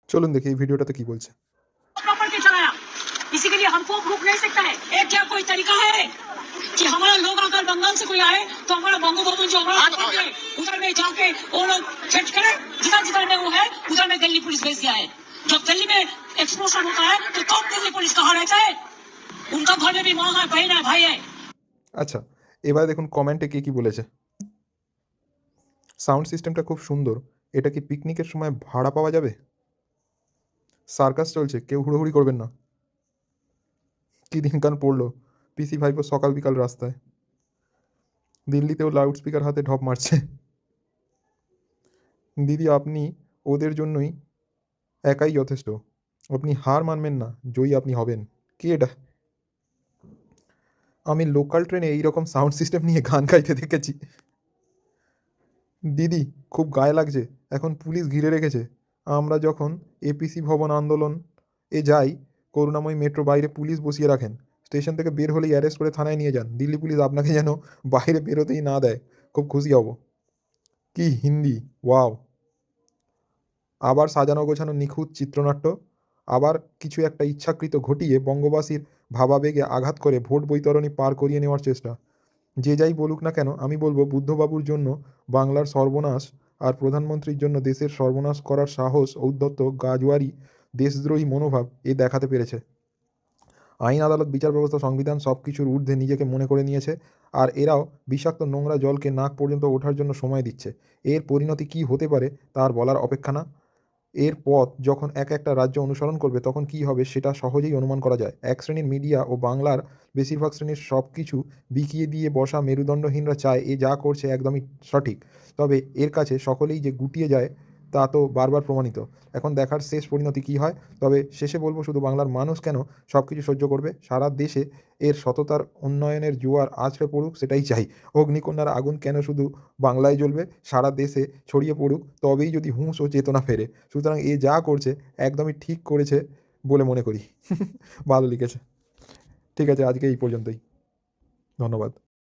চলুন দেখি এই ভিডিওটাতে কি বলছে। प्रॉपर के चलाया, इसी के लिए हमको रुक नहीं सकता है। एक क्या कोई तरीका है कि हमारा लोग अगर बंगाल से कोई आए तो हमारा बंगो भवन जो हमारा उधर में जाके वो लोग चेक करे, जिधर जिधर में वो है उधर में दिल्ली पुलिस भेज दिया है। जब दिल्ली में एक्सप्लोजन होता है तो कब दिल्ली पुलिस कहाँ रहता है? उनका घर में भी माँ है, बहन है, भाई है। আচ্ছা, এবারে দেখুন কমেন্টে কে কি বলেছে। সাউন্ড সিস্টেমটা খুব সুন্দর, এটা কি পিকনিকের সময় ভাড়া পাওয়া যাবে? সার্কাস চলছে, কেউ হুড়োহুড়ি করবেন না। কি দিনকাল পড়লো, পিসি ভাইপো সকাল বিকাল রাস্তায়। দিল্লিতেও লাউড স্পিকার হাতে ঢপ মারছে। দিদি আপনি ওদের জন্যই একাই যথেষ্ট, আপনি হার মানবেন না, জয়ী আপনি হবেন। কি এটা? আমি লোকাল ট্রেনে এইরকম সাউন্ড সিস্টেম নিয়ে গান গাইতে দেখেছি। দিদি খুব গায়ে লাগছে, এখন পুলিশ ঘিরে রেখেছে। আমরা যখন এপিসি ভবন আন্দোলন এ যাই, করুণাময়ী মেট্রো বাইরে পুলিশ বসিয়ে রাখেন। স্টেশন থেকে বের হলেই অ্যারেস্ট করে থানায় নিয়ে যান। দিল্লি পুলিশ আপনাকে যেন বাইরে বেরোতেই না দেয়। খুব খুশি হব। কি হিন্দি, ওয়াও! আবার সাজানো গোছানো নিখুঁত চিত্রনাট্য, আবার কিছু একটা ইচ্ছাকৃত ঘটিয়ে বঙ্গবাসীর ভাবাবেগে আঘাত করে ভোট বৈতরণী পার করিয়ে নেওয়ার চেষ্টা। যে যাই বলুক না কেন, আমি বলবো বুদ্ধবাবুর জন্য বাংলার সর্বনাশ আর প্রধানমন্ত্রীর জন্য দেশের সর্বনাশ করার সাহস, ঔদ্ধত্য, গাজওয়ারি, দেশদ্রোহী মনোভাব এ দেখাতে পেরেছে। আইন, আদালত, বিচার ব্যবস্থা, সংবিধান সব কিছুর ঊর্ধ্বে নিজেকে মনে করে নিয়েছে। আর এরাও বিষাক্ত নোংরা জলকে নাক পর্যন্ত ওঠার জন্য সময় দিচ্ছে। এর পরিণতি কী হতে পারে তার বলার অপেক্ষা না। এর পথ যখন এক একটা রাজ্য অনুসরণ করবে তখন কী হবে সেটা সহজেই অনুমান করা যায়। এক শ্রেণীর মিডিয়া ও বাংলার বেশিরভাগ শ্রেণীর সব কিছু বিকিয়ে দিয়ে বসা মেরুদণ্ডহীনরা চায় এ যা করছে একদমই সঠিক। তবে এর কাছে সকলেই যে গুটিয়ে যায় তা তো বারবার প্রমাণিত। এখন দেখার শেষ পরিণতি কী হয়। তবে শেষে বলবো, শুধু বাংলার মানুষ কেন সব কিছু সহ্য করবে, সারা দেশে এর সততার উন্নয়নের জোয়ার আছড়ে পড়ুক সেটাই চাই। অগ্নিকন্যার আগুন কেন শুধু বাংলায় জ্বলবে, সারা দেশে ছড়িয়ে পড়ুক, তবেই যদি হুঁশ ও চেতনা ফেরে। সুতরাং এ যা করছে একদমই ঠিক করেছে বলে মনে করি। ভালো লিখেছে। ঠিক আছে, আজকে এই পর্যন্তই। ধন্যবাদ।